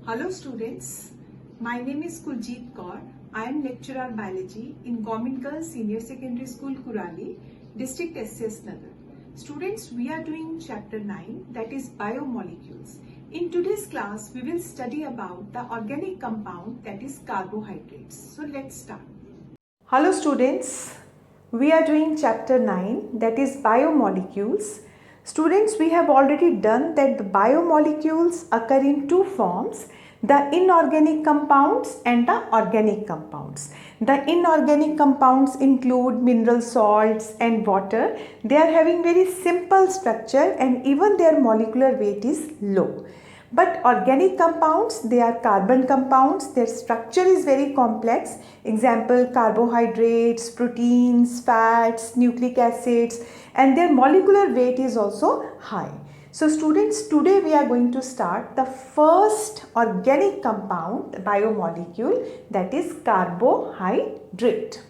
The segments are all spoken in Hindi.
Hello students, my name is Kuljeet Kaur. I am lecturer biology in Government Girls Senior Secondary School Kurali, District SS Nagar. Students, we are doing chapter 9, that is biomolecules. In today's class, we will study about the organic compound, that is carbohydrates. So let's start. Hello students, we are doing chapter 9, that is biomolecules. Students, we have already done that the biomolecules occur in two forms, the inorganic compounds and the organic compounds. The inorganic compounds include mineral salts and water. They are having very simple structure and even their molecular weight is low. But organic compounds, they are carbon compounds. Their structure is very complex. Example, carbohydrates, proteins, fats, nucleic acids, and their molecular weight is also high. So students, today we are going to start the first organic compound, biomolecule, that is carbohydrate.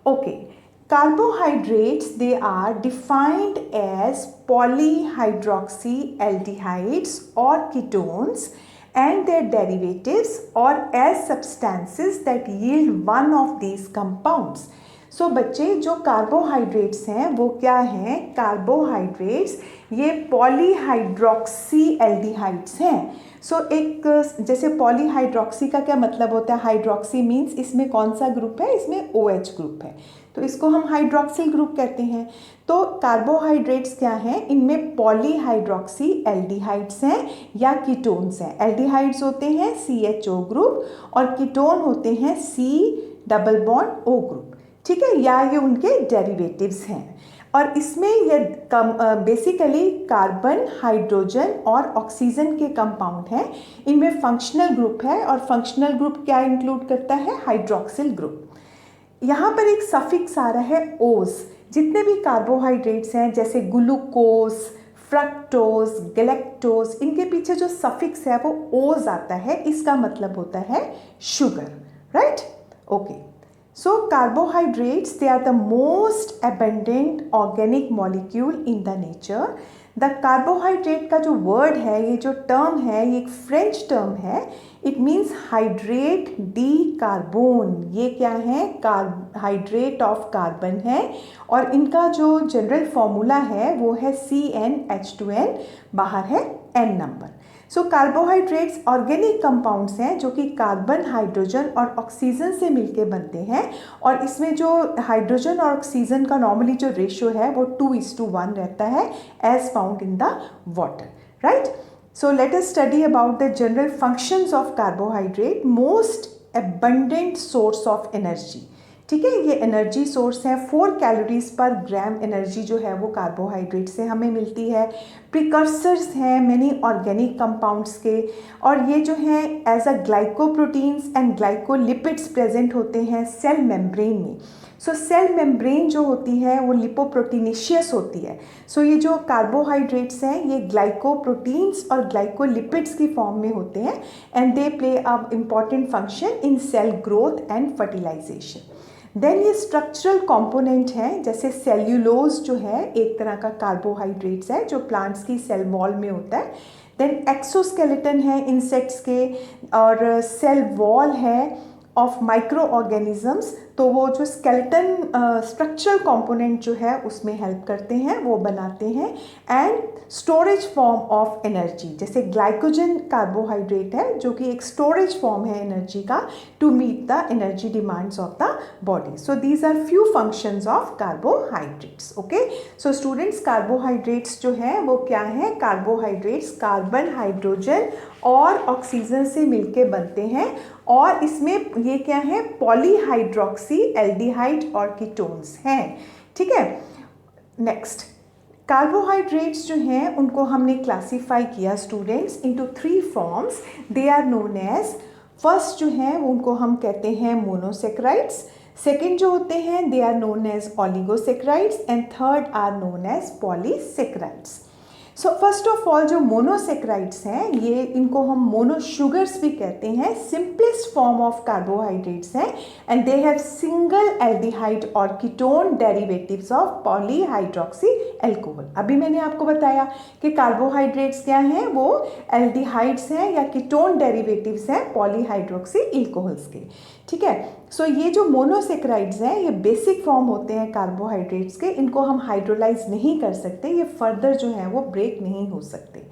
Okay. Carbohydrates, they are defined as polyhydroxyaldehydes or ketones and their derivatives or as substances that yield one of these compounds. So बच्चे जो कार्बोहाइड्रेट्स हैं वो क्या हैं? कार्बोहाइड्रेट्स ये पॉलीहाइड्रोक्सी एल्डिहाइड्स हैं. सो एक जैसे पॉलीहाइड्रोक्सी का क्या मतलब होता है? हाइड्रोक्सी मीन्स इसमें कौन सा ग्रुप है? इसमें OH ग्रुप है, तो इसको हम हाइड्रोक्सिल ग्रुप कहते हैं. तो कार्बोहाइड्रेट्स क्या हैं? इनमें पॉलीहाइड्रोक्सी एल्डिहाइड्स हैं या कीटोन्स हैं. एल्डिहाइड्स होते हैं CHO ग्रुप और कीटोन होते हैं C double bond O group. ठीक है, या ये उनके डेरिवेटिव्स हैं. और इसमें ये बेसिकली कार्बन, हाइड्रोजन और ऑक्सीजन के कंपाउंड हैं. इनमें फंक्शनल ग्रुप है और फंक्शनल ग्रुप क्या इंक्लूड करता है? Hydroxyl group. यहाँ पर एक सफिक्स आ रहा है ओज. जितने भी कार्बोहाइड्रेट्स हैं जैसे ग्लूकोज, फ्रक्टोज, गैलेक्टोज, इनके पीछे जो सफिक्स है वो ओज आता है. इसका मतलब होता है sugar. Right? Okay. So carbohydrates, they are the most abundant organic molecule in the nature. The carbohydrate का जो word है, ये जो term है, ये एक French term है. It means hydrate de carbone. ये क्या है? Hydrate of carbon है और इनका जो general formula है वो है CnH2n, बाहर है N नंबर. सो कार्बोहाइड्रेट्स ऑर्गेनिक कंपाउंड्स हैं जो कि कार्बन, हाइड्रोजन और ऑक्सीजन से मिलके बनते हैं और इसमें जो हाइड्रोजन और ऑक्सीजन का नॉर्मली जो रेशियो है वो 2:1 रहता है as found in the water. Right? So let us study about the general functions of carbohydrate. Most abundant source of energy. ठीक है, ये एनर्जी सोर्स है. 4 कैलोरीज पर ग्राम एनर्जी जो है वो कार्बोहाइड्रेट से हमें मिलती है. प्रिकर्सर्स हैं मेनी ऑर्गेनिक कंपाउंड्स के और ये जो हैं as a glycoproteins and glycolipids present होते हैं सेल मेम्ब्रेन में. सो सेल मेम्ब्रेन जो होती है वो लिपोप्रोटीनेशियस होती है. सो ये जो कार्बोहाइड्रेट्स हैं ये ग्लाइकोप्रोटीन्स और ग्लाइकोलिपिड्स की फॉर्म में होते हैं and they play a important function in cell growth and fertilisation. Then ये स्ट्रक्चरल कंपोनेंट हैं जैसे सेल्यूलोज जो है एक तरह का कार्बोहाइड्रेट्स है जो प्लांट्स की सेल वॉल में होता है. देन एक्सोस्केलेटन है इंसेक्ट्स के और सेल वॉल है ऑफ माइक्रो ऑर्गेनिजम्स. तो वो जो स्केलेटन स्ट्रक्चरल कंपोनेंट जो है उसमें हेल्प करते हैं, वो बनाते हैं. And storage form of energy जैसे ग्लाइकोजन कार्बोहाइड्रेट है जो कि एक स्टोरेज फॉर्म है एनर्जी का to meet the energy demands of the body. So these are few functions of carbohydrates. Okay. So students, carbohydrates जो है वो क्या है? कार्बोहाइड्रेट्स कार्बन, हाइड्रोजन और ऑक्सीजन से मिलके बनते हैं और इसमें ये क्या है? पॉलीहाइड्रोक्सी एल्डिहाइड और कीटोन्स हैं. ठीक है. नेक्स्ट, कार्बोहाइड्रेट्स जो हैं उनको हमने क्लासीफाई किया students into 3 forms. They are known as, first जो है उनको हम कहते हैं मोनोसेक्राइड्स. सेकेंड जो होते हैं they are known as oligosaccharides and third are known as polysaccharides. So first of all जो मोनोसेक्राइड्स हैं ये इनको हम मोनोशुगर्स भी कहते हैं, सिंपलेस्ट फॉर्म ऑफ कार्बोहाइड्रेट्स हैं and they have single aldehyde और ketone derivatives of polyhydroxy alcohol. अभी मैंने आपको बताया कि कार्बोहाइड्रेट्स क्या हैं, वो एल्डिहाइड्स हैं या कीटोन डेरिवेटिव्स हैं पॉलीहाइड्रोक्सी एल्कोहल्स के। ठीक है, सो ये जो मोनोसेक्राइड्स हैं ये बेसिक फॉर्म होते हैं कार्बोहाइड्रेट्स के, इनको हम हाइड्रोलाइज नहीं कर सकते, ये फर्दर जो है वो ब्रेक नहीं हो सकते।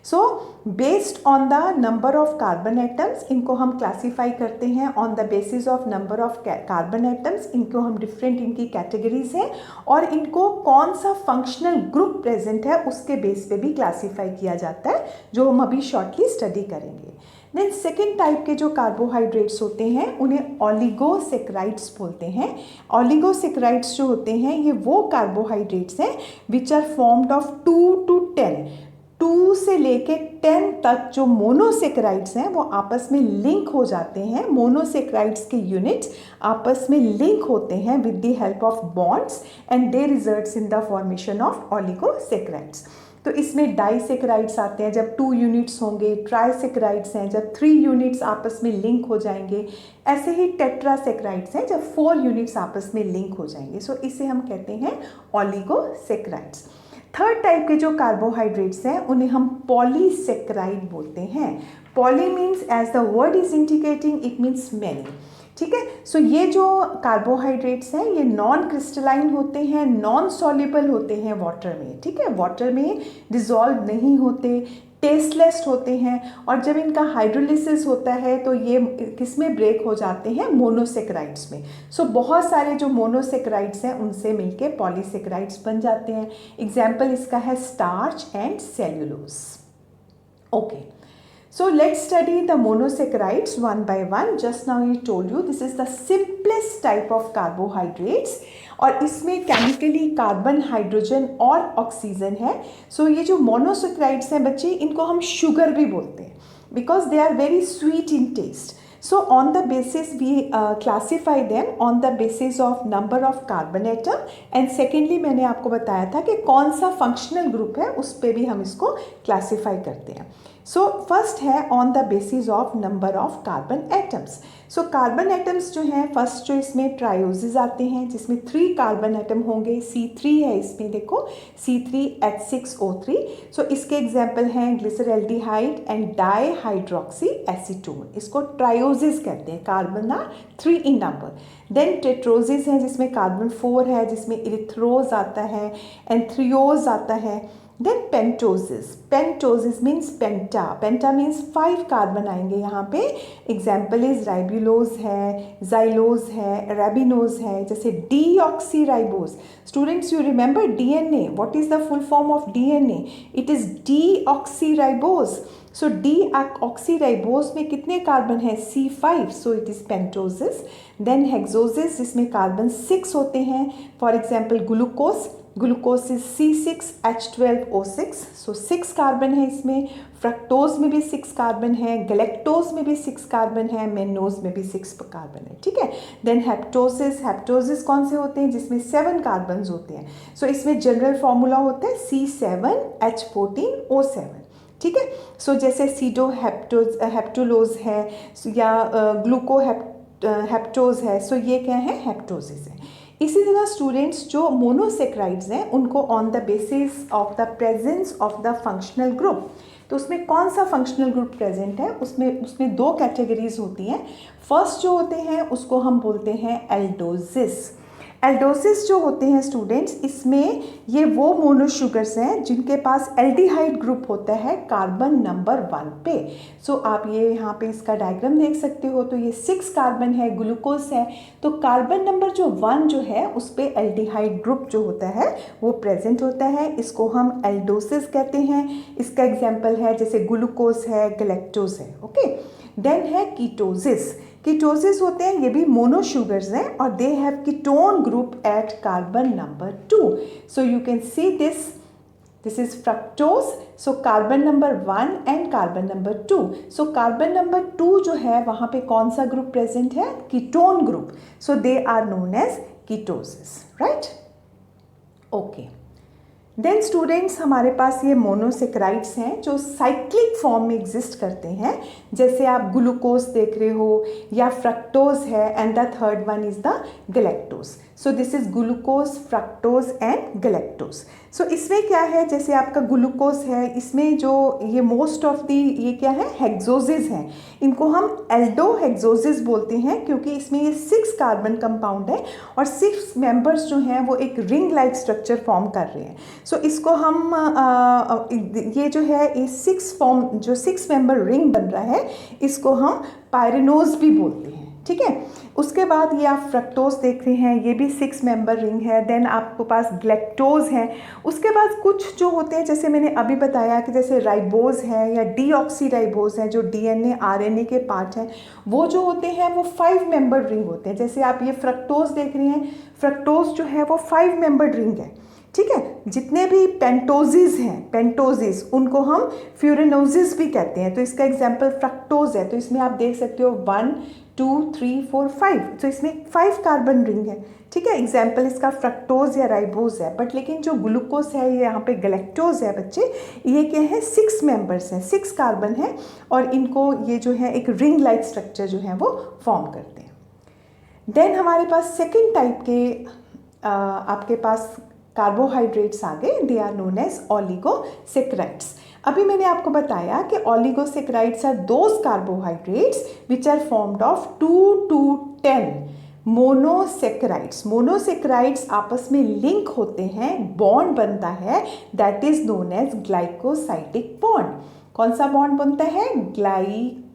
So based on the number of carbon atoms इनको हम क्लासीफाई करते हैं on the basis of number of carbon atoms, इनको हम डिफरेंट इनकी कैटेगरीज हैं और इनको कौन सा फंक्शनल ग्रुप प्रेजेंट है उसके बेस पे भी क्लासीफाई किया जाता है, जो हम अभी शॉर्टली स्टडी करेंगे। देन सेकेंड टाइप के जो कार्बोहाइड्रेट्स होते हैं उन्हें ऑलिगोसेक्राइड्स बोलते हैं। ऑलिगोसेक्राइड्स जो होते हैं ये वो कार्बोहाइड्रेट्स हैं which are formed of 2 to 10, 2 से लेके 10 तक जो मोनोसेक्राइड्स हैं वो आपस में लिंक हो जाते हैं। मोनोसेक्राइड्स के यूनिट्स आपस में लिंक होते हैं with the help of bonds and they results in the formation of oligosaccharides. तो इसमें डाइसेक्राइड्स आते हैं जब 2 यूनिट्स होंगे, ट्राइसेक्राइड्स हैं जब 3 यूनिट्स आपस में लिंक हो जाएंगे, ऐसे ही टेट्रासेक्राइड्स हैं जब 4 यूनिट्स आपस में लिंक हो जाएंगे। सो इसे हम कहते हैं ऑलिगोसेक्राइड्स। थर्ड टाइप के जो कार्बोहाइड्रेट्स हैं उन्हें हम पॉलीसेक्राइड बोलते हैं। Poly means as the word is indicating it means many. ठीक है, सो ये जो कार्बोहाइड्रेट्स हैं ये नॉन क्रिस्टलाइन होते हैं, नॉन सॉल्युबल होते हैं वाटर में। ठीक है, वाटर में डिजॉल्व नहीं होते, टेस्टलेस होते हैं और जब इनका हाइड्रोलिसिस होता है तो ये किस में ब्रेक हो जाते हैं, मोनोसेक्राइड्स में। सो बहुत सारे जो मोनोसेक्राइड्स हैं उनसे मिलके पॉलीसेक्राइड्स बन जाते हैं। एग्जाम्पल इसका है starch and cellulose. Okay, so let's study the monosaccharides one by one. Just now I told you this is the simplest type of carbohydrates और इसमें केमिकली कार्बन, हाइड्रोजन और ऑक्सीजन है। सो ये जो मोनोसेक्राइड्स हैं बच्चे इनको हम शुगर भी बोलते हैं because they are very sweet in taste. So on the basis we classify them on the basis of number of carbon atom and secondly मैंने आपको बताया था कि कौन सा फंक्शनल ग्रुप है उस पे भी हम इसको क्लासीफाई करते हैं। सो फर्स्ट है on the basis of number of carbon atoms. So carbon atoms जो हैं फर्स्ट जो इसमें ट्रायोजेस आते हैं जिसमें 3 कार्बन एटम होंगे, C3 है इसमें, देखो C3H6O3। सो इसके एग्जाम्पल हैं ग्लिसरल्डिहाइड एंड डाईहाइड्रोक्सी एसीटोन, इसको ट्रायोजेस कहते हैं, carbon are 3 in number. Then tetroses हैं जिसमें कार्बन 4 है, जिसमें इरिथ्रोज आता है एंड थ्रियोज आता है। Then pentoses, pentoses means penta, penta means 5 carbon आएंगे यहाँ पे। एग्जाम्पल इज राइबुलोज है, जाइलोज है, रेबिनोज है, जैसे deoxyribose. Students you remember DNA, what is the full form of DNA? It is deoxyribose. So deoxyribose में कितने कार्बन है? C5, so it is pentoses. Then hexoses जिसमें कार्बन 6 होते हैं, for example glucose, glucose is C6H12O6, so 6 carbon है इसमें। फ्रक्टोज में भी 6 कार्बन है, गैलेक्टोज में भी 6 कार्बन है, मेनोज में भी 6 कार्बन है। ठीक है, देन हेप्टोसिस, हेप्टोसिस कौन से होते हैं? जिसमें 7 कार्बन होते हैं। सो इसमें जनरल फॉर्मूला होता है C7H14O7। ठीक है, सो जैसे सीडो हेप्टोलोज है या ग्लूको हेप्टोज है, सो ये क्या है? हेप्टोसिस है। इसी तरह स्टूडेंट्स जो मोनोसेक्राइड्स हैं उनको on the basis of the presence of the functional group, तो उसमें कौन सा फंक्शनल ग्रुप प्रेजेंट है, उसमें 2 कैटेगरीज होती हैं। फर्स्ट जो होते हैं उसको हम बोलते हैं एल्डोसिस। एल्डोसिस जो होते हैं स्टूडेंट्स, इसमें ये वो मोनोशुगर्स हैं जिनके पास एल्डिहाइड ग्रुप होता है कार्बन नंबर 1 पे। सो आप ये यहाँ पे इसका डायग्राम देख सकते हो, तो ये 6 कार्बन है, ग्लूकोज है, तो कार्बन नंबर जो 1 जो है उस पे एल्डिहाइड ग्रुप जो होता है वो प्रेजेंट होता है, इसको हम एल्डोसिस कहते हैं। इसका एग्जाम्पल है जैसे ग्लूकोज है, गैलेक्टोज है। ओके, देन है कीटोसिस। कीटोसिस होते हैं, ये भी मोनोशुगर्स हैं और they have ketone group at carbon number 2। So you can see this is fructose, so carbon number 1 and carbon number 2। So carbon number 2 जो है वहाँ पे कौन सा ग्रुप प्रेजेंट है? Ketone group, so they are known as ketoses, right? Okay, then students हमारे पास ये मोनोसेक्राइड्स हैं जो साइक्लिक फॉर्म में एग्जिस्ट करते हैं, जैसे आप ग्लूकोज देख रहे हो या फ्रक्टोज है, and the third one is the galactose. So this is glucose, fructose and galactose. So इसमें क्या है, जैसे आपका ग्लूकोज है, इसमें जो ये मोस्ट ऑफ दी ये क्या है, हेक्सोजेज हैं. इनको हम एल्डो हेक्सोजेज बोलते हैं क्योंकि इसमें ये 6 कार्बन कंपाउंड है और 6 मेंबर्स जो हैं वो एक रिंग लाइक स्ट्रक्चर फॉर्म कर रहे हैं. सो इसको हम ये जो है ये 6 मेंबर रिंग बन रहा है, इसको हम पायरेनोज भी बोलते हैं. ठीक है. उसके बाद ये आप फ्रक्टोज देख रहे हैं, ये भी 6 मेंबर रिंग है. देन आपके पास ग्लैक्टोज है. उसके बाद कुछ जो होते हैं, जैसे मैंने अभी बताया कि जैसे राइबोज है या डीऑक्सीराइबोज है, जो डीएनए आरएनए के पार्ट हैं, वो जो होते हैं वो 5 मेंबर रिंग होते हैं. जैसे आप ये फ्रक्टोज देख रहे हैं, फ्रक्टोज जो है वो 5 मेंबर रिंग है. ठीक है. जितने भी पेंटोजिस हैं, पेंटोजिस, उनको हम फ्यूरेनोजिस भी कहते हैं. तो इसका एग्जांपल फ्रक्टोज है, तो इसमें आप देख सकते हो 1 2 3 4 5. तो इसमें 5 कार्बन रिंग है. ठीक है. एग्जाम्पल इसका फ्रक्टोज या राइबोज है. बट लेकिन जो ग्लूकोज है, ये यहाँ पे गैलेक्टोज है बच्चे, ये क्या है, 6 मेंबर्स हैं, 6 कार्बन है और इनको ये जो है एक रिंग लाइक स्ट्रक्चर जो है वो फॉर्म करते हैं. देन हमारे पास सेकेंड टाइप के आपके पास कार्बोहाइड्रेट्स आ गए. They are known as oligosaccharides. अभी मैंने आपको बताया कि oligosaccharides are those carbohydrates which are formed of 2 to 10 monosaccharides. Monosaccharides आपस में लिंक होते हैं, बॉन्ड बनता है, that is known as glycosidic bond. कौन सा बॉन्ड बनता है, ग्लाइकोसाइडिक.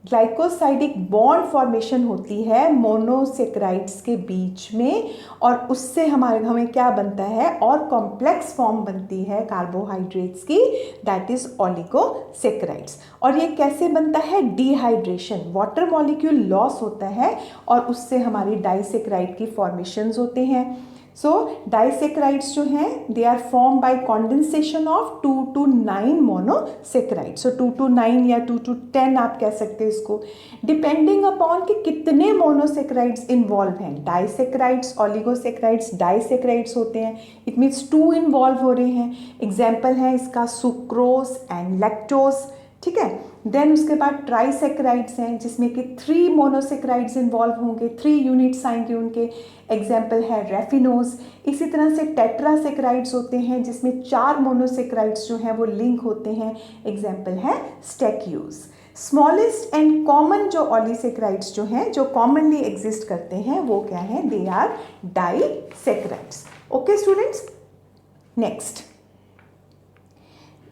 ग्लाइकोसाइडिक बॉन्ड फॉर्मेशन होती है मोनोसेक्राइड्स के बीच में और उससे हमें क्या बनता है, और कॉम्प्लेक्स फॉर्म बनती है कार्बोहाइड्रेट्स की, दैट इज ओलिगोसेक्राइड्स. और ये कैसे बनता है, डिहाइड्रेशन, वाटर मॉलिक्यूल लॉस होता है और उससे हमारी डाइसेक्राइड की फॉर्मेशंस होते हैं. सो डाइसेक्राइड्स जो हैं they are form by condensation of 2 to 9 monosaccharides. So 2 to 9 या 2 to 10 आप कह सकते हो इसको, डिपेंडिंग अपॉन कि कितने मोनोसेक्राइड्स इन्वॉल्व हैं. डाइसेक्राइड्स, ओलिगोसेक्राइड्स, डाइसेक्राइड्स होते हैं, इट मीन्स 2 इन्वॉल्व हो रहे हैं. एग्जाम्पल है इसका सुक्रोज एंड लैक्टोज. ठीक है. देन उसके बाद ट्राइसेक्राइड्स हैं जिसमें कि 3 मोनोसेक्राइड्स इन्वॉल्व होंगे, 3 यूनिट्स आएंगे उनके. एग्जाम्पल है रेफिनोज. इसी तरह से टेट्रासेक्राइड्स होते हैं जिसमें 4 मोनोसेक्राइड्स जो हैं वो लिंक होते हैं. एग्जाम्पल है स्टेक्यूज. स्मॉलेस्ट एंड कॉमन जो ऑलीसेक्राइड्स जो हैं, जो कॉमनली एग्जिस्ट करते हैं, वो क्या हैं, they are disaccharides. Okay students. Next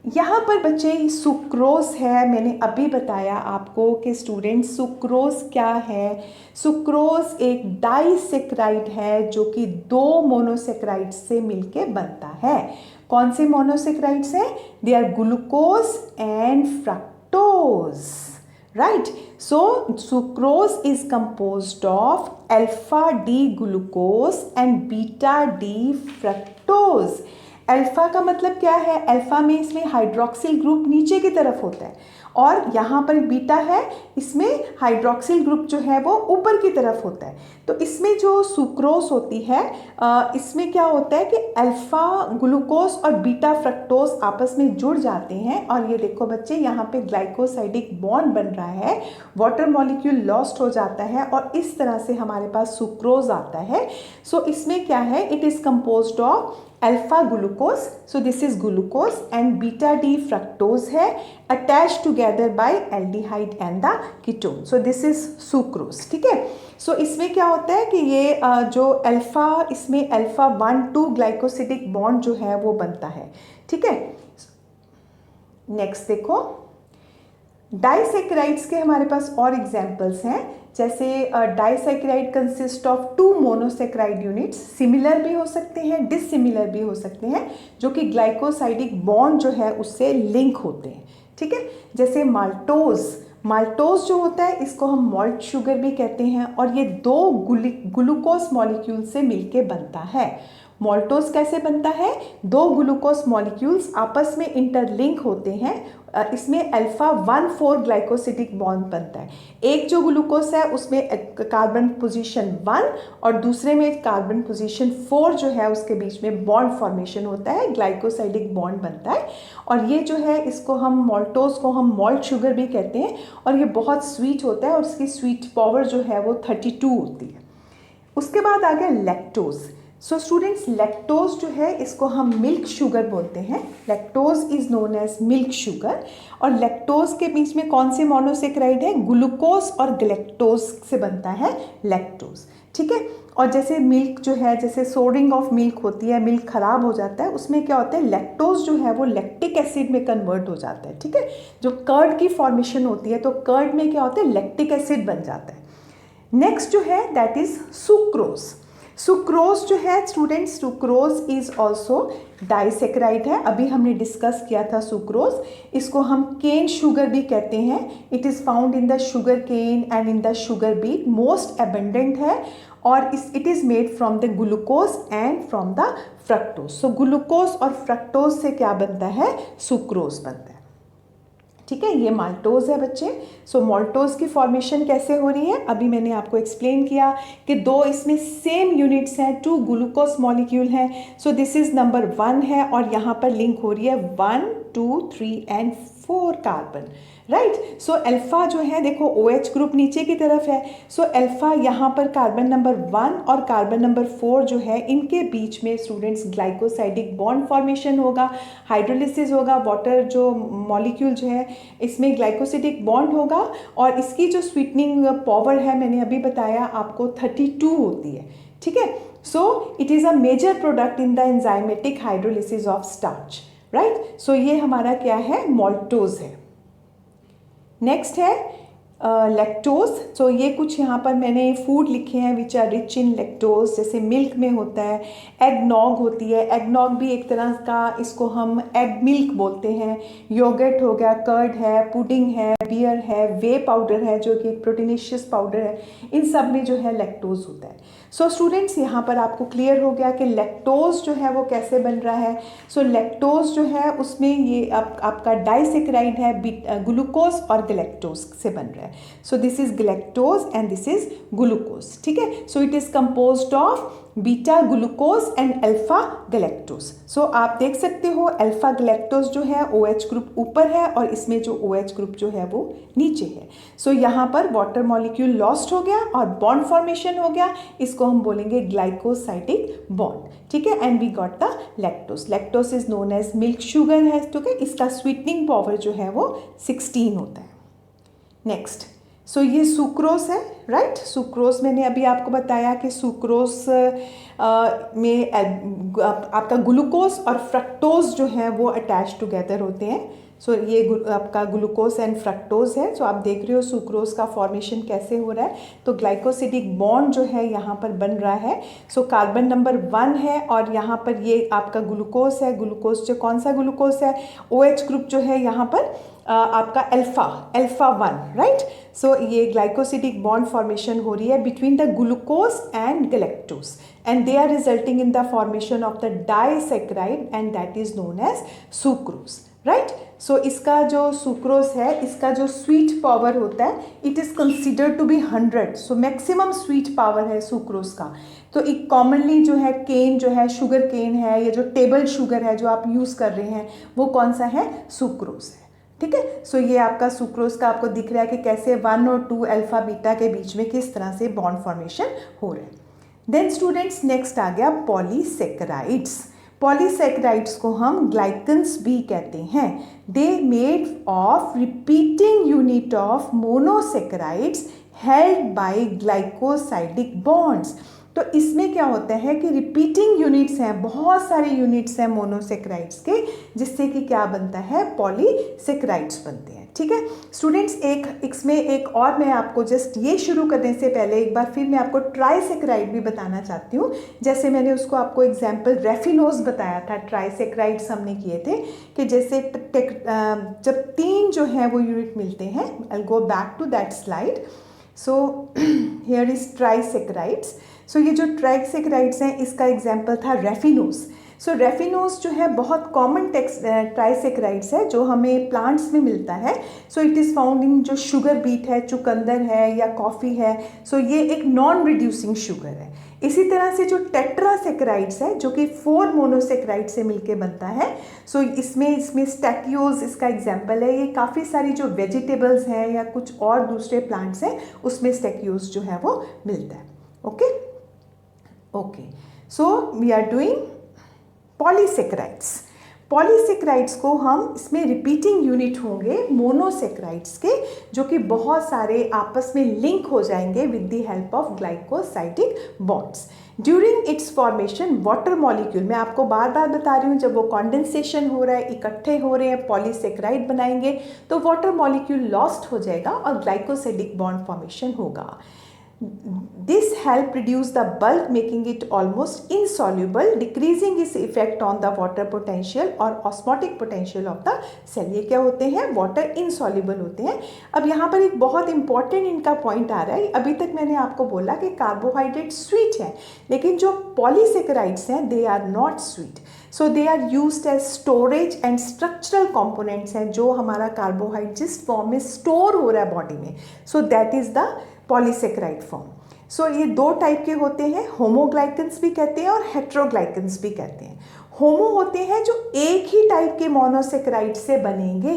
यहाँ पर बच्चे सुक्रोज है. मैंने अभी बताया आपको कि स्टूडेंट्स सुक्रोज क्या है. सुक्रोज एक डाइसेक्राइड है जो कि 2 मोनोसेक्राइड्स से मिलके बनता है. कौन से मोनोसेक्राइड्स हैं, they are glucose and fructose. Right. So sucrose is composed of alpha D glucose and beta D fructose. Alpha का मतलब क्या है, अल्फा में इसमें हाइड्रोक्सिल ग्रुप नीचे की तरफ होता है और यहाँ पर बीटा है, इसमें हाइड्रोक्सिल ग्रुप जो है वो ऊपर की तरफ होता है. तो इसमें जो सुक्रोज होती है, इसमें क्या होता है कि अल्फा ग्लूकोज और बीटा फ्रक्टोज आपस में जुड़ जाते हैं और ये देखो बच्चे यहाँ पे ग्लाइकोसाइडिक बॉन्ड बन रहा है, वाटर मॉलिक्यूल लॉस्ट हो जाता है और इस तरह से हमारे पास सुक्रोज आता है. सो इसमें क्या है, it is composed of alpha glucose, so this is glucose, and beta D fructose है attach together by aldehyde and the ketone. So this is sucrose. ठीक है. सो इसमें क्या होता है कि ये जो अल्फा, इसमें अल्फा 1,2 ग्लाइकोसिडिक बॉन्ड जो है वो बनता है. ठीक है. नेक्स्ट देखो, डाइसेक्राइड्स के हमारे पास और एग्जाम्पल्स हैं. जैसे disaccharide consist of 2 monosaccharide units, similar भी हो सकते हैं, डिसिमिलर भी हो सकते हैं, जो कि ग्लाइकोसाइडिक बॉन्ड जो है उससे लिंक होते हैं. ठीक है. जैसे माल्टोज. माल्टोज जो होता है इसको हम मॉल्ट शुगर भी कहते हैं और ये 2 ग्लूकोज मॉलिक्यूल से मिलके बनता है. मॉल्टोज कैसे बनता है? दो ग्लूकोज मॉलिक्यूल्स आपस में इंटरलिंक होते हैं, इसमें अल्फा 1,4 ग्लाइकोसिडिक बॉन्ड बनता है। एक जो ग्लूकोज है उसमें कार्बन पोजीशन 1 और दूसरे में कार्बन पोजीशन 4 जो है उसके बीच में बॉन्ड फॉर्मेशन होता है, ग्लाइकोसाइडिक बॉन्ड बनता है। और ये जो है इसको हम मॉल्टोज को हम मॉल्ट शुगर भी कहते हैं और ये बहुत स्वीट होता है और इसकी स्वीट पावर जो है वो 32 होती है। उसके बाद आ गया लैक्टोज। सो स्टूडेंट्स, लैक्टोज जो है इसको हम मिल्क शुगर बोलते हैं। Lactose is known as milk sugar. और लैक्टोज के बीच में कौन से मोनोसेक्राइड है? ग्लूकोज और गैलेक्टोज से बनता है लैक्टोज, ठीक है। और जैसे मिल्क जो है, जैसे सोडिंग ऑफ मिल्क होती है, मिल्क खराब हो जाता है, उसमें क्या होता है, लैक्टोज जो है वो लैक्टिक एसिड में कन्वर्ट हो जाता है, ठीक है। जो कर्ड की फॉर्मेशन होती है तो कर्ड में क्या होता है, लैक्टिक एसिड बन जाता है। नेक्स्ट जो है दैट इज सुक्रोज। सुक्रोज जो है students, sucrose is also disaccharide है। अभी हमने डिस्कस किया था सुक्रोज। इसको हम केन शुगर भी कहते हैं। It is found in the sugar cane and in the sugar beet, most abundant है। और it is made from the glucose and from the fructose. So glucose और फ्रक्टोज से क्या बनता है? सुक्रोज बनता है, ठीक है। ये माल्टोज है बच्चे। सो माल्टोज की फॉर्मेशन कैसे हो रही है? अभी मैंने आपको एक्सप्लेन किया कि दो इसमें सेम यूनिट्स हैं, 2 ग्लूकोज मॉलिक्यूल हैं। सो दिस इज नंबर 1 है और यहाँ पर लिंक हो रही है 1, 2, 3 and 4 carbon, right. So alpha जो है देखो OH ग्रुप नीचे की तरफ है। सो अल्फा यहाँ पर कार्बन नंबर 1 और कार्बन नंबर 4 जो है इनके बीच में स्टूडेंट्स ग्लाइकोसाइडिक बॉन्ड फॉर्मेशन होगा, हाइड्रोलिसिस होगा, वाटर जो मॉलिक्यूल जो है इसमें ग्लाइकोसिडिक बॉन्ड होगा और इसकी जो स्वीटनिंग पावर है मैंने अभी बताया आपको 32 होती है, ठीक है। So it is a major product in the enzymatic hydrolysis of starch, right. So ये हमारा क्या है? मॉल्टोज है। नेक्स्ट है लैक्टोज। सो ये कुछ यहाँ पर मैंने फूड लिखे हैं which are rich in lactose, जैसे मिल्क में होता है, एगनॉग होती है। एगनॉग भी एक तरह का, इसको हम एग मिल्क बोलते हैं। योगर्ट हो गया, कर्ड है, पुडिंग है, बियर है, वे पाउडर है जो कि प्रोटीनेशियस पाउडर है। इन सब में जो है लैक्टोज होता है। सो स्टूडेंट्स यहाँ पर आपको क्लियर हो गया कि लैक्टोज जो है वो कैसे बन रहा है। सो लैक्टोज जो है उसमें ये आपका डाइसेक्राइड है, ग्लूकोज और गैलेक्टोज से बन रहा है। So this is galactose and this is glucose, ठीक है। So it is composed of beta glucose and alpha galactose. So आप देख सकते हो अल्फा गैलेक्टोज जो है OH ग्रुप ऊपर है और इसमें जो OH ग्रुप जो है वो नीचे है। सो यहाँ पर वाटर मॉलिक्यूल लॉस्ट हो गया और बॉन्ड फॉर्मेशन हो गया, इसको हम बोलेंगे ग्लाइकोसाइडिक बॉन्ड, ठीक है। And we got the lactose. Lactose is known as milk sugar है, ठीक है। इसका स्वीटनिंग पावर जो है वो 16 होता है। नेक्स्ट, सो ये सुक्रोज है, राइट। सुक्रोज मैंने अभी आपको बताया कि सुक्रोज में आपका ग्लूकोज और फ्रक्टोज जो है वो अटैच टुगेदर होते हैं। सो ये आपका ग्लूकोज एंड फ्रक्टोज है। सो आप देख रहे हो सुक्रोज का फॉर्मेशन कैसे हो रहा है। तो ग्लाइकोसिडिक बॉन्ड जो है यहाँ पर बन रहा है। सो कार्बन नंबर 1 है और यहाँ पर ये आपका ग्लूकोज है। ग्लूकोज जो कौन सा ग्लूकोज है? OH ग्रुप जो है यहाँ पर आपका अल्फा 1, राइट। सो ये ग्लाइकोसिडिक बॉन्ड फॉर्मेशन हो रही है between the glucose and galactose and they are resulting in the formation of the disaccharide and that is known as sucrose, right. So इसका जो सुक्रोज है इसका जो स्वीट पावर होता है it is considered to be 100। So maximum sweet power है सुक्रोज का। तो एक कॉमनली जो है केन जो है, शुगर केन है, या जो टेबल शुगर है जो आप यूज़ कर रहे हैं वो कौन सा है? सुक्रोज है, ठीक है। सो ये आपका सुक्रोज का आपको दिख रहा है कि कैसे 1 और 2 अल्फा बीटा के बीच में किस तरह से बॉन्ड फॉर्मेशन हो रहा है। देन स्टूडेंट्स नेक्स्ट आ गया पॉलीसेक्राइड्स। पॉलीसेक्राइड्स को हम ग्लाइकन्स भी कहते हैं। They made of repeating unit of monosaccharides held by glycosidic bonds. तो इसमें क्या होता है कि रिपीटिंग यूनिट्स हैं, बहुत सारे यूनिट्स हैं मोनोसेक्राइड्स के, जिससे कि क्या बनता है? पॉलीसेक्राइड्स बनते हैं, ठीक है। स्टूडेंट्स इसमें एक और मैं आपको जस्ट ये शुरू करने से पहले एक बार फिर मैं आपको ट्राइसेक्राइड भी बताना चाहती हूँ। जैसे मैंने उसको आपको एग्जाम्पल रेफिनोज बताया था, ट्राइसेक्राइड्स हमने किए थे कि जैसे जब 3 जो है वो यूनिट मिलते हैं। I go back to that slide. So here is trisaccharides. So ये जो ट्राइसेकेराइड्स हैं इसका एग्जाम्पल था रेफिनोस। सो रेफिनोस जो है बहुत कॉमन ट्राइसेकेराइड्स है जो हमें प्लांट्स में मिलता है। सो इट इज़ फाउंड इन जो शुगर बीट है, चुकंदर है या कॉफ़ी है। सो ये एक नॉन रिड्यूसिंग शुगर है। इसी तरह से जो टेट्रासेकेराइड्स है जो कि 4 मोनोसेकेराइड से मिलके बनता है। सो इसमें स्टैटियोज इसका एग्जाम्पल है। ये काफ़ी सारी जो वेजिटेबल्स हैं या कुछ और दूसरे प्लांट्स हैं उसमें स्टैटियोज जो है वो मिलता है। Okay okay, so we are doing polysaccharides. Polysaccharides को हम इसमें रिपीटिंग यूनिट होंगे मोनोसेकेराइड्स के, जो कि बहुत सारे आपस में लिंक हो जाएंगे with the help of glycosidic bonds. During its formation water molecule, मैं आपको बार बार बता रही हूँ, जब वो कॉन्डेंसेशन हो रहा है, इकट्ठे हो रहे हैं, पॉलीसेकेराइड बनाएंगे तो वाटर मॉलिक्यूल लॉस्ट हो जाएगा और ग्लाइकोसाइडिक बॉन्ड फॉर्मेशन होगा। This help reduce the bulk, making it almost insoluble, decreasing its effect on the water potential और osmotic potential of the cell। ये क्या होते हैं? वाटर insoluble होते हैं। अब यहाँ पर एक बहुत इंपॉर्टेंट इनका पॉइंट आ रहा है। अभी तक मैंने आपको बोला कि कार्बोहाइड्रेट स्वीट है, लेकिन जो पॉलीसेकेराइड्स हैं they are not sweet. So they are used as storage and structural components हैं, जो हमारा कार्बोहाइड्रेट जिस फॉर्म में स्टोर हो रहा है बॉडी में, so that is the polysaccharide form. So ये 2 टाइप के होते हैं, होमोग्लाइकन्स भी कहते हैं और हेट्रोग्लाइकन्स भी कहते हैं। होमो होते हैं जो एक ही टाइप के मोनोसेकेराइड से बनेंगे,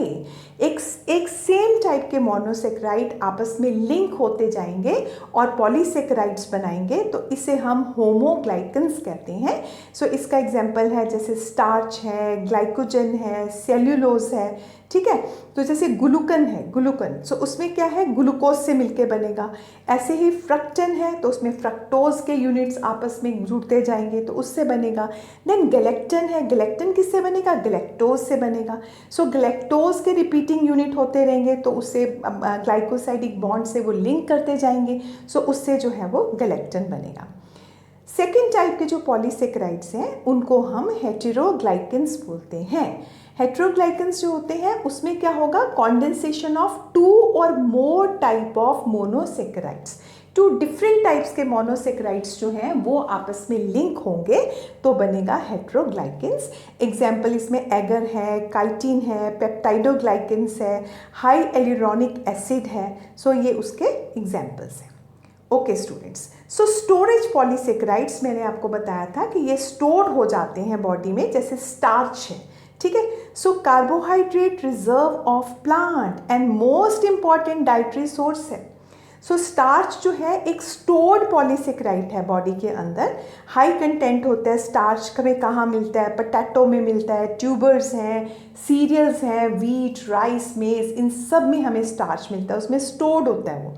एक सेम टाइप के मोनोसेकेराइड आपस में लिंक होते जाएंगे और पॉलीसेकेराइड्स बनाएंगे, तो इसे हम होमोग्लाइकन्स कहते हैं। सो इसका एग्जांपल है जैसे स्टार्च है, ग्लाइकोजन है, सेल्यूलोज है, ठीक है। तो जैसे ग्लूकन है, ग्लूकन सो उसमें क्या है, ग्लूकोज से मिलके बनेगा। ऐसे ही फ्रक्टन है तो उसमें फ्रक्टोज के यूनिट्स आपस में जुड़ते जाएंगे तो उससे बनेगा। देन गैलेक्टन है, गैलेक्टन किससे बनेगा, गैलेक्टोज से बनेगा। सो गैलेक्टोज के रिपीटिंग यूनिट होते रहेंगे तो उससे ग्लाइकोसाइडिक बॉन्ड से वो लिंक करते जाएंगे, सो उससे जो है वो गैलेक्टन बनेगा। सेकेंड टाइप के जो पॉलीसेकेराइड्स हैं उनको हम हेटेरोग्लाइकन्स बोलते हैं। हेटेरोग्लाइकन्स जो होते हैं उसमें क्या होगा, कॉन्डेंसेशन ऑफ 2 और मोर type of monosaccharides. 2 different types के मोनोसेकेराइड्स जो हैं वो आपस में लिंक होंगे तो बनेगा हेटेरोग्लाइकन्स। एग्जाम्पल इसमें एगर है, काइटिन है, पेप्टाइडोग्लाइकन्स है, हाई एलिरोनिक एसिड है। सो ये उसके एग्जाम्पल्स हैं। ओके स्टूडेंट्स, सो स्टोरेज पॉलीसेकेराइड्स मैंने आपको बताया था कि ये स्टोर हो जाते हैं बॉडी में, जैसे स्टार्च है, ठीक है। So carbohydrate reserve of plant and most important dietary source है। सो स्टार्च जो है एक स्टोर्ड पॉलीसेकेराइड है बॉडी के अंदर। हाई कंटेंट होता है स्टार्च में, कहाँ मिलता है, पोटैटो में मिलता है, ट्यूबर्स हैं, सीरियल्स हैं, वीट, राइस, मेज, इन सब में हमें स्टार्च मिलता है, उसमें स्टोर्ड होता है वो।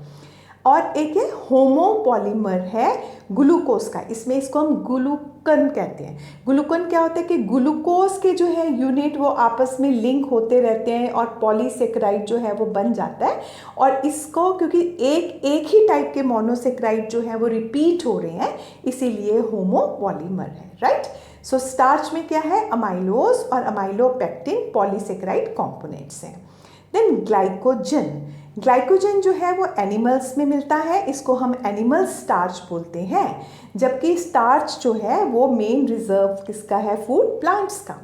और एक है होमोपॉलीमर है ग्लूकोज का, इसमें इसको हम ग्लूकन कहते हैं। ग्लूकन क्या होता है कि ग्लूकोज के जो है यूनिट वो आपस में लिंक होते रहते हैं और पॉलीसेकेराइड जो है वो बन जाता है। और इसको क्योंकि एक ही टाइप के मोनोसेकेराइड जो है वो रिपीट हो रहे हैं, इसीलिए होमोपॉलीमर है, राइट। सो स्टार्च में क्या है, अमाइलोज और अमाइलोपेक्टिन पॉलीसेकेराइड कॉम्पोनेंट्स हैं। देन ग्लाइकोजन, ग्लाइकोजन जो है वो एनिमल्स में मिलता है, इसको हम एनिमल स्टार्च बोलते हैं। जबकि स्टार्च जो है वो मेन रिजर्व किसका है, फूड प्लांट्स का।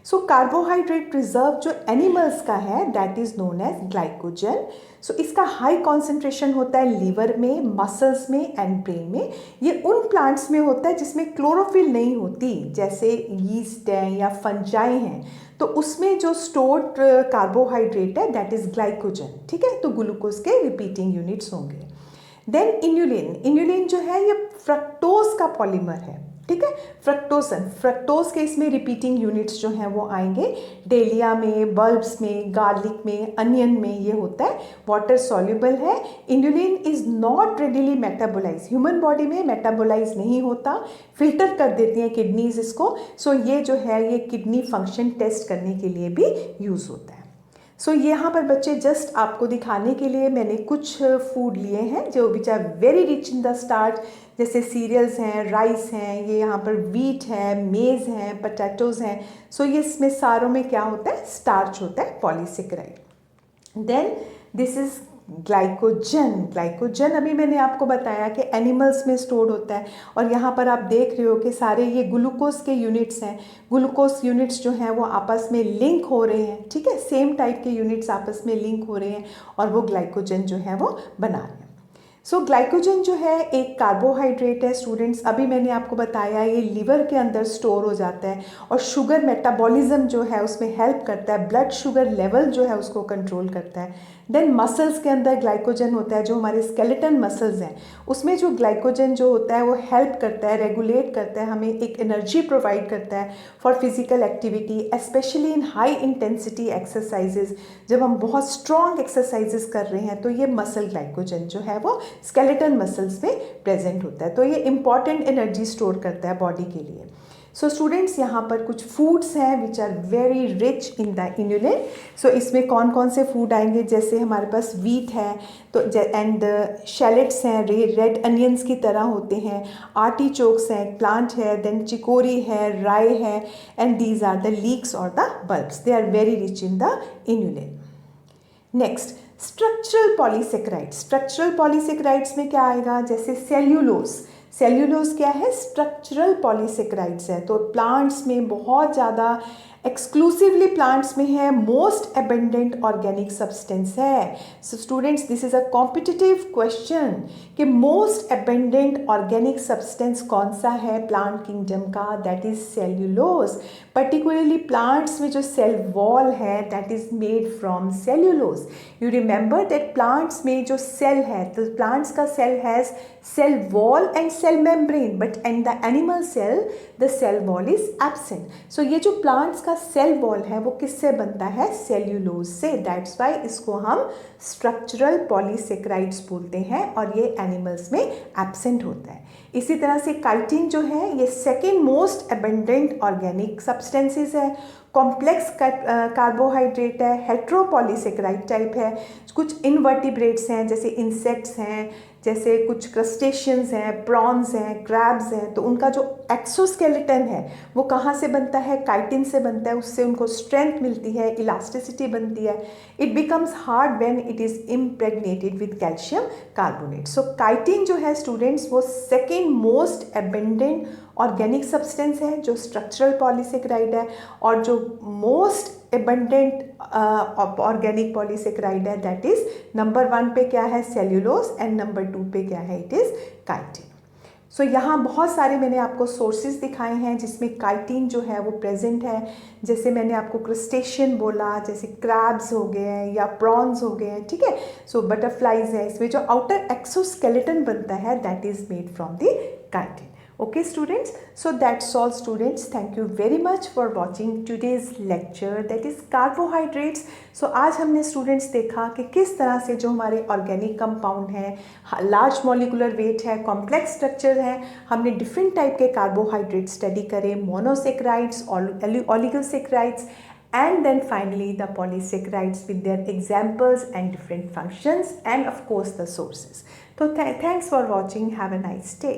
सो कार्बोहाइड्रेट रिजर्व जो एनिमल्स का है that is known as glycogen. So इसका हाई कॉन्सेंट्रेशन होता है लीवर में, मसल्स में एंड ब्रेन में। ये उन प्लांट्स में होता है जिसमें क्लोरोफिल नहीं होती, जैसे यीस्ट है या फंजाई हैं, तो उसमें जो स्टोर्ड कार्बोहाइड्रेट है दैट इज ग्लाइकोजन, ठीक है। तो ग्लूकोज के रिपीटिंग यूनिट्स होंगे। देन इन्युलिन, इन्युलिन जो है ये फ्रक्टोज का पॉलीमर है, ठीक है। फ्रक्टोज के इसमें रिपीटिंग यूनिट्स जो हैं वो आएंगे डेलिया में, बल्ब्स में, गार्लिक में, अनियन में ये होता है, वाटर सॉल्युबल है। Inulin is not readily metabolise, human body में मेटाबोलाइज नहीं होता, फिल्टर कर देती हैं किडनीज इसको। सो ये जो है ये किडनी फंक्शन टेस्ट करने के लिए भी यूज़ होता है। सो यहाँ पर बच्चे जस्ट आपको दिखाने के लिए मैंने कुछ फूड लिए हैं जो which are very rich in the starch, जैसे सीरियल्स हैं, राइस हैं, ये यहाँ पर वीट है, मेज़ हैं, पोटैटोज़ हैं। सो ये इसमें सारों में क्या होता है, स्टार्च होता है, polysaccharide. Then this is glycogen अभी मैंने आपको बताया कि एनिमल्स में स्टोर होता है, और यहाँ पर आप देख रहे हो कि सारे ये ग्लूकोज के यूनिट्स हैं। ग्लूकोज यूनिट्स जो हैं वो आपस में लिंक हो रहे हैं, ठीक है, सेम टाइप के यूनिट्स आपस में लिंक हो रहे हैं और वो ग्लाइकोजन जो है वो बना रहे हैं। सो ग्लाइकोजन जो है एक कार्बोहाइड्रेट है स्टूडेंट्स, अभी मैंने आपको बताया ये लीवर के अंदर स्टोर हो जाता है और शुगर मेटाबॉलिज्म जो है उसमें हेल्प करता है, ब्लड शुगर लेवल जो है उसको कंट्रोल करता है। देन मसल्स के अंदर ग्लाइकोजन होता है, जो हमारे स्केलेटन मसल्स हैं उसमें जो ग्लाइकोजन जो होता है वो हेल्प करता है, रेगुलेट करता है, हमें एक एनर्जी प्रोवाइड करता है for physical activity, specially in high intensity exercises. जब हम बहुत स्ट्रॉन्ग एक्सरसाइजेज कर रहे हैं तो ये मसल ग्लाइकोजन जो है वो स्केलेटन मसल्स में प्रेजेंट होता है, तो ये इंपॉर्टेंट एनर्जी स्टोर करता है बॉडी के लिए। सो स्टूडेंट्स यहाँ पर कुछ फूड्स हैं which are very rich in the inulin. So इसमें कौन कौन से फूड आएंगे, जैसे हमारे पास वीट है तो एंड शैलेट्स हैं, रेड अनियंस की तरह होते हैं, आर्टिचोक्स हैं, प्लांट है, देन चिकोरी है, राई है, and these are the leeks और the bulbs, they are very rich in the inulin. Next structural polysaccharides. Structural polysaccharides में क्या आएगा, जैसे सेल्यूलोज क्या है, स्ट्रक्चरल पॉलीसेक्राइड्स है, तो प्लांट्स में बहुत ज़्यादा एक्सक्लूसिवली प्लांट्स में है, मोस्ट एबंडेंट ऑर्गेनिक सब्सटेंस है। So students this is a competitive question कि मोस्ट एबंडेंट ऑर्गेनिक सब्सटेंस कौन सा है प्लांट किंगडम का, that is cellulose. Particularly plants में जो सेल वॉल है that is made from cellulose. You remember that plants में जो सेल है, तो प्लांट्स का cell has cell wall and cell membrane, but in the animal cell the cell wall is absent. So ये जो प्लांट्स का सेल वॉल है वो किससे बनता है, सेल्यूलोज से, दैट्स वाई इसको हम स्ट्रक्चरल पॉलीसेक्राइड्स बोलते हैं और ये एनिमल्स में एब्सेंट होता है। इसी तरह से काइटिन जो है ये second most abundant organic substances है, कॉम्प्लेक्स कार्बोहाइड्रेट है, हेट्रोपॉलीसेक्राइड टाइप है, कुछ इनवर्टिब्रेट्स हैं जैसे इंसेक्ट्स हैं, जैसे कुछ क्रस्टेशियंस हैं, प्रॉन्स हैं, क्रैब्स हैं, तो उनका जो एक्सोस्केलेटन है वो कहाँ से बनता है, काइटिन से बनता है, उससे उनको स्ट्रेंथ मिलती है, इलास्टिसिटी बनती है, it becomes hard when it is impregnated with calcium carbonate. So chitin जो है स्टूडेंट्स वो second most abundant organic substance है जो स्ट्रक्चरल पॉलीसेक्राइड है, और जो मोस्ट एबंडेंट ऑर्गेनिक पॉलीसेक्राइड है दैट इज नंबर 1 पे क्या है, सेल्यूलोज, एंड नंबर 2 पे क्या है, इट इज काइटिन। सो यहाँ बहुत सारे मैंने आपको सोर्सेज दिखाए हैं जिसमें काइटिन जो है वो प्रेजेंट है, जैसे मैंने आपको क्रस्टेशियन बोला, जैसे क्रैब्स हो गए हैं या प्रॉन्स हो गए हैं, ठीक है। सो बटरफ्लाइज है, इसमें जो आउटर एक्सोस्केलेटन बनता है that is made from the chitin. Okay students, so that's all students. Thank you very much for watching today's lecture that is carbohydrates. So आज हमने students देखा कि किस तरह से जो हमारे organic compound हैं, large molecular weight है, complex structure है, हमने different type के carbohydrates study करे, monosaccharides, oligosaccharides, and then finally the polysaccharides with their examples and different functions and of course the sources. So thanks for watching. Have a nice day.